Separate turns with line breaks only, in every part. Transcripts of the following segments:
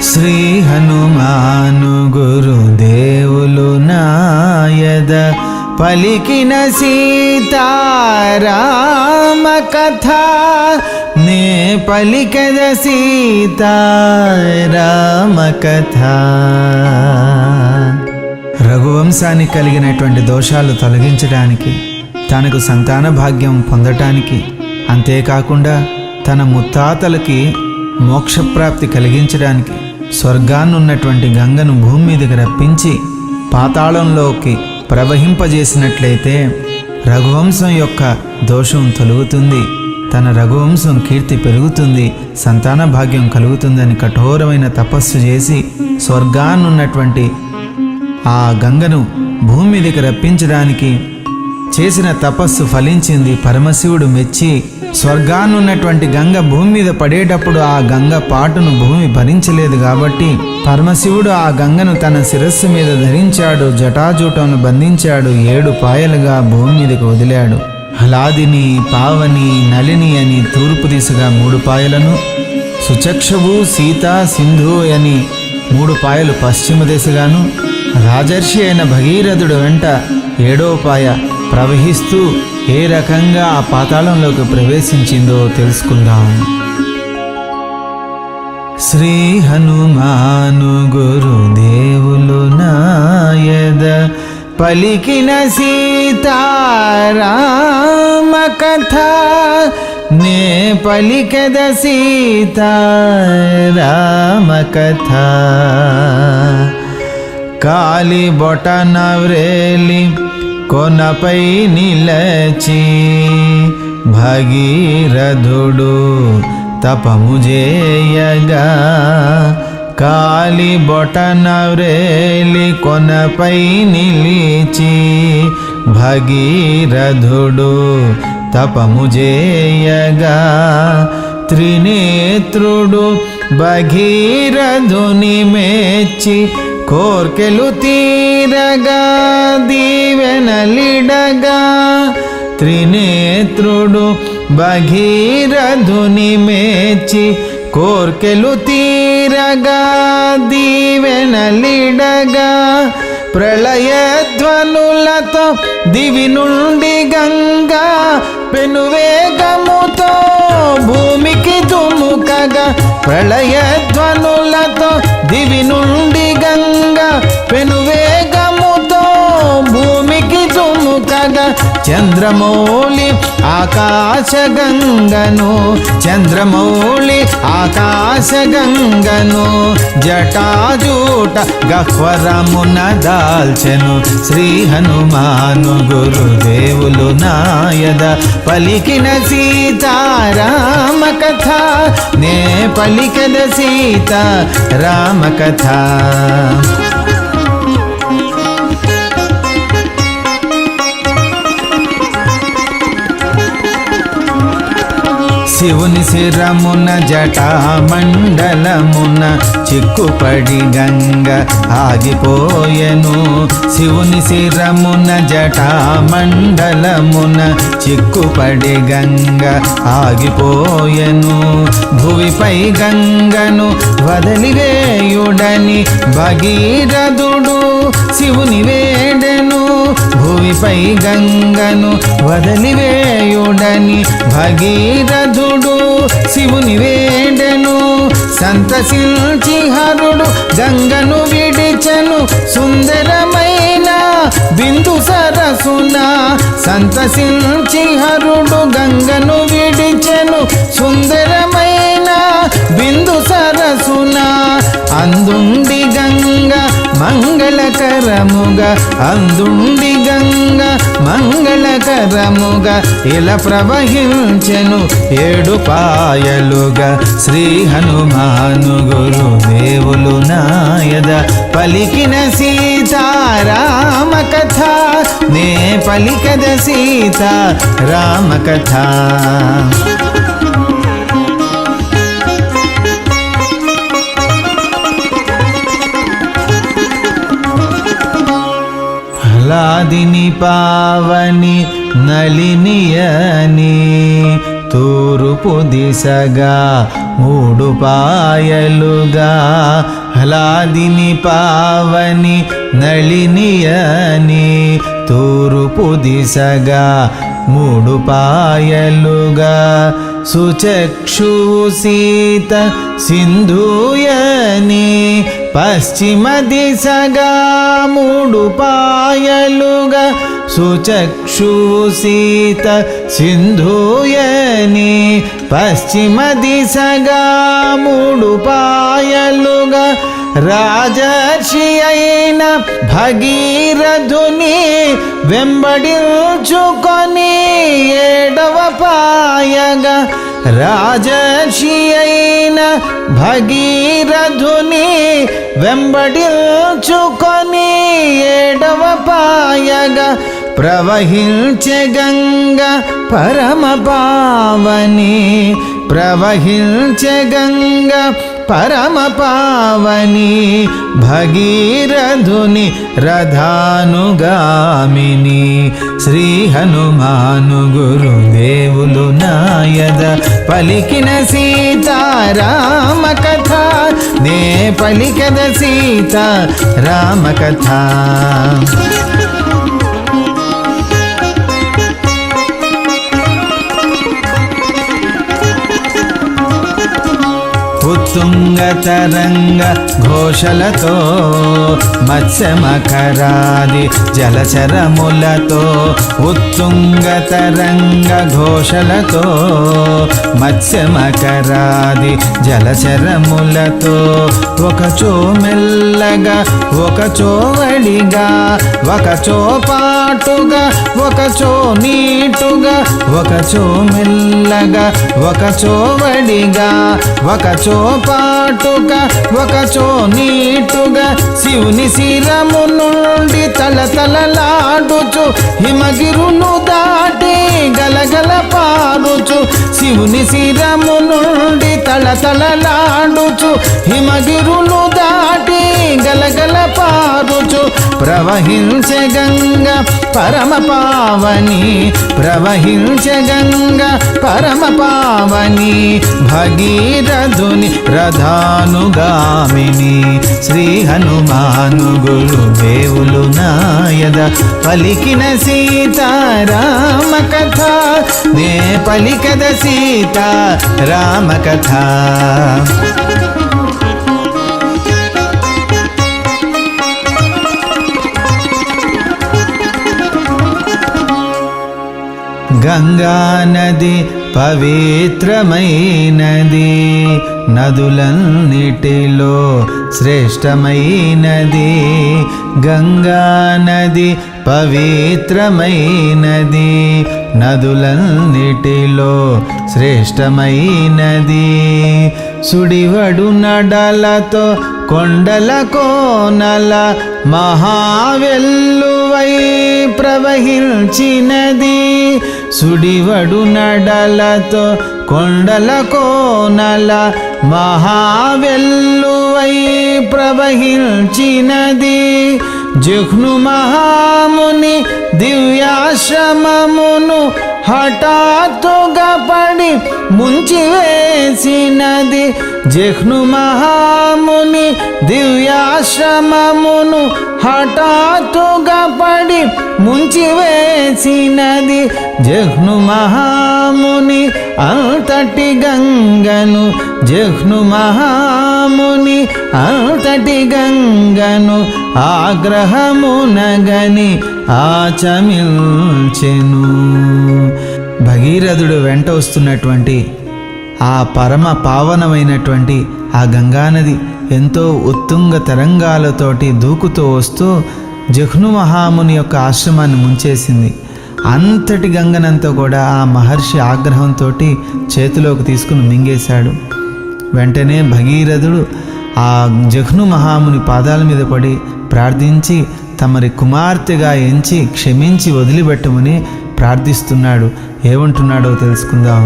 శ్రీ హనుమాను గురుదేవులు నాయద పలికిన సీతారామ కథ నే పలికద సీతారామ కథ. రఘువంశానికి కలిగినటువంటి దోషాలు తొలగించడానికి, తనకు సంతాన భాగ్యం పొందటానికి, అంతేకాకుండా తన ముత్తాతలకి మోక్షప్రాప్తి కలిగించడానికి స్వర్గాన్నున్నటువంటి గంగను భూమి మీదకి రప్పించి పాతాళంలోకి ప్రవహింపజేసినట్లయితే రఘువంశం యొక్క దోషం తొలుగుతుంది, తన రఘువంశం కీర్తి పెరుగుతుంది, సంతాన భాగ్యం కలుగుతుందని కఠోరమైన తపస్సు చేసి స్వర్గాన్నున్నటువంటి ఆ గంగను భూమి మీదకి రప్పించడానికి చేసిన తపస్సు ఫలించింది. పరమశివుడు మెచ్చి స్వర్గాన్నున్నటువంటి గంగ భూమి మీద పడేటప్పుడు ఆ గంగ పాటును భూమి భరించలేదు కాబట్టి పరమశివుడు ఆ గంగను తన శిరస్సు మీద ధరించాడు, జటాజూటంను బంధించాడు, 7 పాయలుగా భూమి మీదకి వదిలాడు. హలాదిని, పావని, నలిని అని తూర్పు దిశగా 3 పాయలను, సుచక్షవు, సీత, సింధు అని 3 పాయలు పశ్చిమ దిశగాను, రాజర్షి అయిన భగీరథుడు వెంట 7వ పాయ ప్రవహిస్తూ ఏ రకంగా ఆ పాతాళంలోకి ప్రవేశించిందో తెలుసుకుందాం. శ్రీ హనుమాను గురుదేవులు నాయద పలికిన సీతారామ కథ నే పలికద సీతారామ కథ. కాలి బొటన వ్రేలి కొనపై నిలచి భగీరథుడు తపము చేయగా, కాలి బొటన వ్రేలి కొనపై నిలిచి భగీరథుడు తపము చేయగా, త్రినేత్రుడు భగీరథుని మెచ్చి కోర్కెలు తీరగా దీవెనలిడగా, త్రినేత్రుడు భగీరథుని మెచ్చి కోర్కెలు తీరగా దీవెనలిడగా, ప్రళయధ్వనులతో దివి నుండి గంగా పెనువేగముతో భూమికి దుముకగా, ప్రళయధ్వనులతో దివి నుండి గంగా పెనువేగముతో భూమికి దుముకగా, చంద్రమౌళి ఆకాశ గంగను, చంద్రమౌళి ఆకాశ గంగను జటాజూట గహ్వరమున దాల్చెను. శ్రీ హనుమాను గురుదేవులు నాయద పలికిన సీతారామ కథ నే పలికద సీతారామ కథ. శివుని శిరమున జటామండలమున చిక్కుపడి గంగ ఆగిపోయెను, శివుని శిరమున జటామండలమున చిక్కుపడి గంగ ఆగిపోయెను. భువిపై గంగను వదిలివేయుడని భగీరథుడు శివుని వేడెను, భువిపై గంగను వదిలివేయుడని భగీరథుడు శివుని వేడెను. సంతసించి హరుడు గంగను విడిచెను సుందరమైన బిందు సరసున, సంతసించి హరుడు గంగను విడిచెను సుందరమైన బిందు సరసున, అందుండి గంగ మంగళకరముగా, అందుండి గంగ మంగళకరముగా ఇలా ప్రవహించెను 7 పాయలుగా. శ్రీ హనుమాను గురుదేవులు నాయద పలికిన సీతారామ కథ నే పలికద సీతారామ కథ. హలాదిని పావని నలినియని తూర్పు దిశగా మూడు పాయలుగా హ్లాదిని పావని నళినియని తూర్పు దిశగా మూడు పాయలుగా సుచక్షువు సీత సింధూయని పశ్చిమ దిశగా మూడు పాయలుగా సుచక్షువు సీత సింధూయని పశ్చిమ దిశగా మూడు పాయలుగా రాజర్షి అయిన భగీరథుని వెంబడించుకొని ఏడవ పాయగా రాజర్షి అయిన భగీరథుని వెంబడించుకొని ఏడవ పాయగా ప్రవహించే గంగ పరమ పావని ప్రవహించే గంగ పరమ పావని భగీరథుని రథానుగామిని శ్రీ హనుమాను గురుదేవులు నాయద పలికిన సీతారామ కథ నే పలికద సీతారామ కథ ఉత్తుంగతరంగ ఘోషలతో మత్స్యమకరాది జలచరములతో ఉత్తుంగతరంగ ఘోషలతో మత్స్యమకరాది జలచరములతో ఒకచో మెల్లగా ఒకచో వడిగా ఒకచో పాటుగా ఒకచో నీటుగా ఒకచో మెల్లగా ఒకచో వడిగా ఒకచో పాటుగా ఒకచో నీటుగా శివుని శిరము నుండి తలతలలాడుచు హిమగిరును దాటి గలగల పారుచు శివుని శిరము నుండి తలతలలాడుచు హిమగిరును దాటి గలగల పారుచు ప్రవహించే గంగ పరమ పావని ప్రవహించే గంగ పరమ పావని భగీరథుని రథానుగామిని శ్రీ హనుమాను గురుదేవులు నాయద పలికిన సీతారామ కథ నే పలికద సీతారామ కథ గంగా నది పవిత్రమైనది నదులన్నిటిలో శ్రేష్టమైనది గంగా నది పవిత్రమైనది నదులన్నిటిలో శ్రేష్టమైనది సుడివడు నడలతో కొండల కోనల మహావెల్లువై ప్రవహించినది సుడివడు నడలతో కొండల కోనల మహావెల్లువై ప్రవహించినది జిహ్ను మహాముని దివ్యాశ్రమమును హఠాత్తుగా పడి ముంచివేసినది జిహ్ను మహాముని దివ్యాశ్రమమును హఠాత్తుగా పడి ముంచివేసినది జిహ్ను మహాముని అంతటి గంగను జిహ్ను మహాముని అంతటి గంగను ఆగ్రహమునగని ఆచమిల్చెను భగీరథుడు వెంట వస్తున్నటువంటి ఆ పరమ పావనమైనటువంటి ఆ గంగానది ఎంతో ఉత్తుంగ తరంగాలతోటి దూకుతూ వస్తూ జిహ్ను మహాముని యొక్క ఆశ్రమాన్ని ముంచేసింది. అంతటి గంగనంతా కూడా ఆ మహర్షి ఆగ్రహంతో చేతిలోకి తీసుకుని మింగేశాడు. వెంటనే భగీరథుడు ఆ జిహ్ను మహాముని పాదాల మీద పడి ప్రార్థించి తమరి కుమార్తెగా ఎంచి క్షమించి వదిలిపెట్టమని ప్రార్థిస్తున్నాడు. ఏమంటున్నాడో తెలుసుకుందాం.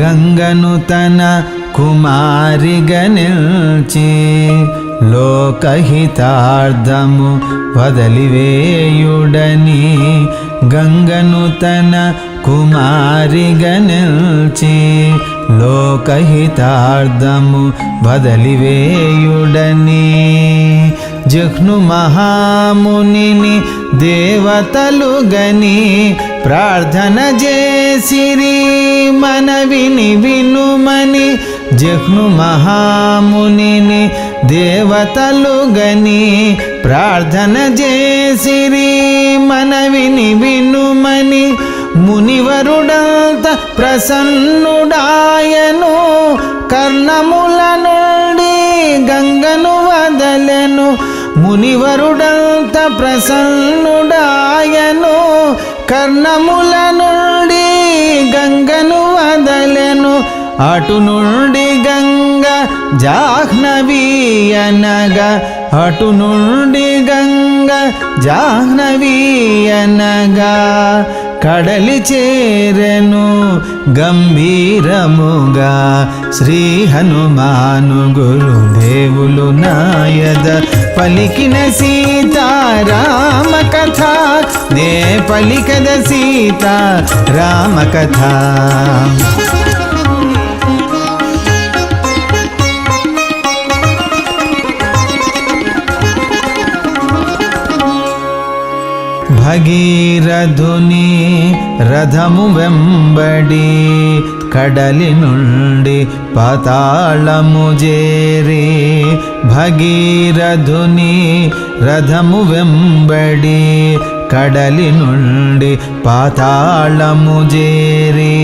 గంగను తన కుమారిగా నిల్చి లోకహితార్థము వదలివేయుడని గంగను తన కుమారిగా నిల్చి లోకహితార్థము వదలివేయుడని జిహ్ను మహామునిని దేవతలు గని ప్రార్థన చేసిరి మనవిని వినుమని జిహ్ను మహామునిని దేవతలు గని ప్రార్థన చేసిరి మనవిని వినుమని మునివరుడంత ప్రసన్నుడాయను కర్ణముల నుండి గంగను వదలెను మునివరుడంత ప్రసన్నుడాయను కర్ణముల నుండి గంగను వదలెను అటు నుండి గంగ జాహ్నవి అనగా అటు నుండి గంగ జాహ్నవి అనగా కడలి చేరెను గంభీరముగా శ్రీ హనుమాను గురుదేవులు నాయద పలికిన సీతారామ కథ నే పలికద సీతారామ కథ భగీరథుని రథము వెంబడి కడలి నుండి పాతాళము చేరి భగీరథుని రథము వెంబడి కడలి నుండి పాతాళము చేరి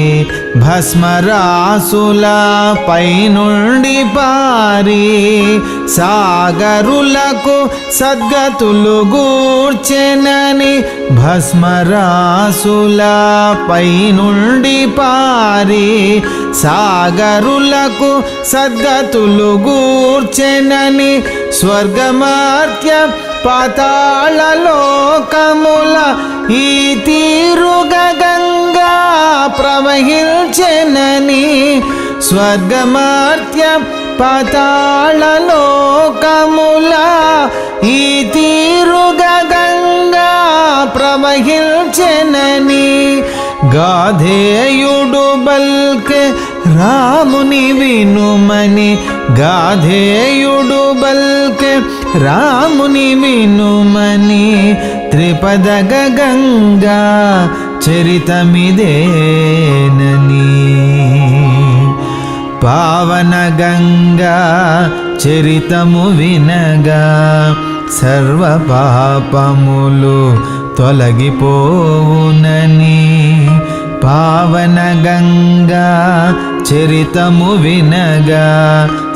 భస్మరాసుల పైనుండి పారి సాగరులకు సద్గతులు గూర్చెనని భస్మరాసుల పైనుండి పారి సాగరులకు సద్గతులు గూర్చెనని స్వర్గమార్త్య పాతాళ లోకముల ఈ తీరుగా గంగా ప్రవహించెనని స్వర్గమార్త్య పాతాళ లోకముల ఈ తీరుగా గంగా ప్రవహించెనని గాధేయుడు బల్కె రాముని వినుమని గాధేయుడు బల్కె రాముని వినుమని త్రిపదగ గంగా చరితమిదేనని పావన గంగా చరితము వినగా సర్వ పాపములు తొలగిపోవునని పావన గంగా చరితము వినగా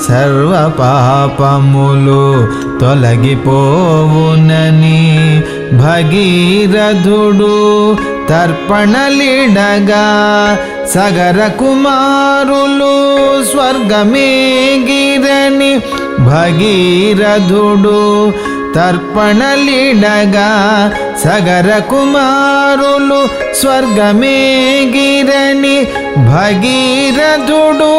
సర్వ పాపములు తొలగిపోవునని భగీరథుడు తర్పణలిడగా సగర కుమారులు స్వర్గమేగిరని భగీరథుడు తర్పణలిడగా సగర కుమారులు స్వర్గమేగిరని భగీరథుడు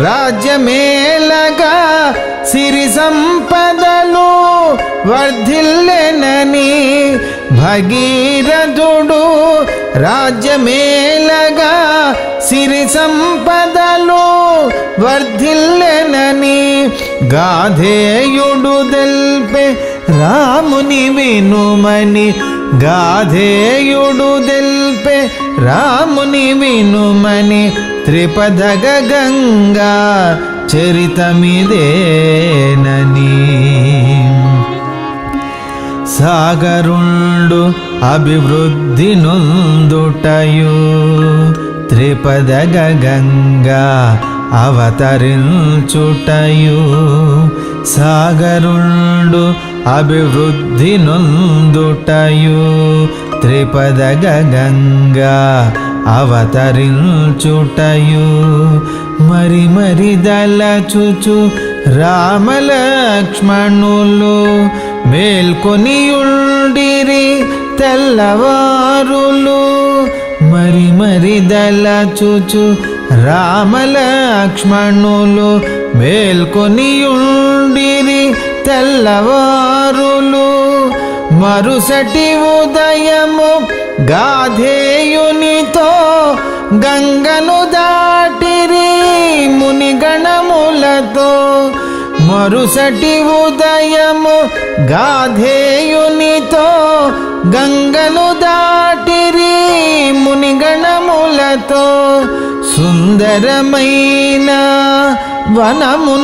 రాజ్యమేలగా సిరి సంపదలు వర్ధిల్లెనని భగీరథుడు రాజ్యమేలగా సిరి సంపదలు వర్ధిల్లెనని గాధేయుడు తెల్పే రాముని వినుమని గాధేయుడు తెల్పే రాముని వినుమని త్రిపదగ గంగా చరితమిదేనని సాగరుండు అభివృద్ధి నొందుటయు త్రిపదగ గంగా అవతరించుటయు సాగరుండు అభివృద్ధి నొందుటయు త్రిపదగ గంగా అవతరించుటయు మరి మరి దలచుచు రామలక్ష్మణులు మేల్కొనియుండిరి తెల్లవారులు మరి మరి దలచుచు రామలక్ష్మణులు మేల్కొనియుండిరి తెల్లవారులు మరుసటి ఉదయము గాధేయునితో గంగను దాటిరి మునిగణములతో మరుసటి ఉదయము గాధేయునితో గంగను దాటిరి మునిగణములతో సుందరమైన వనమునుగాంచుచు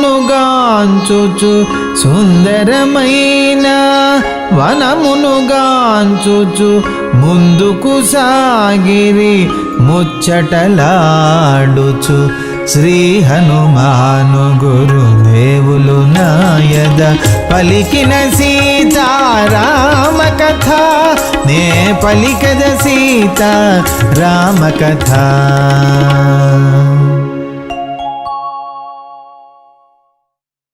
సుందరమైన వనమునుగాంచుచు ముందుకు సాగిరి ముచ్చటలాడుచు శ్రీ హనుమాను గురుదేవులు నాయద పలికిన సీతారామ కథ నే పలికద సీతారామ కథ.